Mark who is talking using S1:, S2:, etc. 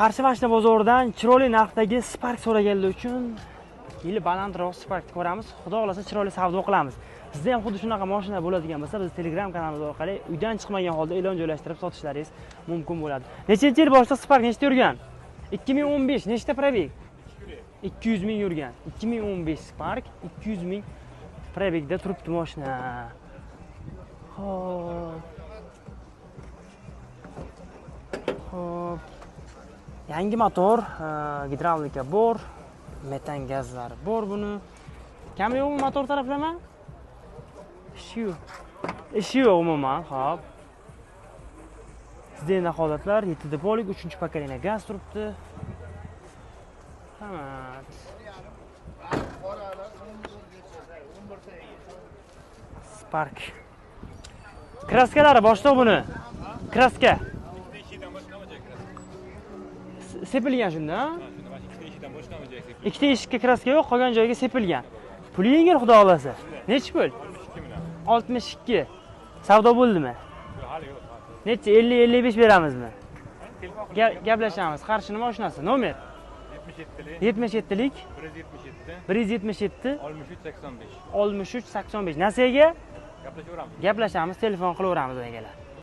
S1: Qarshi mashina bozoridan chiroyli narxdagi Spark so'raganlar uchun yili balandroq Sparkni ko'ramiz. Xudo xolasa chiroyli savdo qilamiz. Sizda ham xuddi shunaqa mashina bo'ladigan bo'lsa, biz Telegram kanalimiz orqali uydan chiqmagan holda e'lon joylashtirib sotishlaringiz mumkin bo'ladi. Nechanchi yil boshida Spark nechta yurgan? 2015 nechta probeg? 200 ming yurgan. 2015 Spark 200 ming probegda turibdi mashina. Xo'p. Yangi motor, gidravlika bor, metan gazlari bor buni. Kam yo'q motor taraflama? Ishi yo'q umuman, xo'p. Sizda endi holatlar 7 depolik 3-pokoleniya gaz turibdi. Hammat. Spark. Kraskalari boshqa buni. Kraska. Sepilgan shunda, ha? Ikkita eshikka kraska yo'q, qolgan joyiga sepilgan. Puli yengil xudo xolasa. Nechi pul? 62. Savdo bo'ldimi? Necha 50-55 beramizmi? Gaplashamiz. Qarshi nima mashinasi? Nomer 77lik 177 6385. Nasiyaga? Gaplashamiz, telefon qilaveramiz o'yingalar.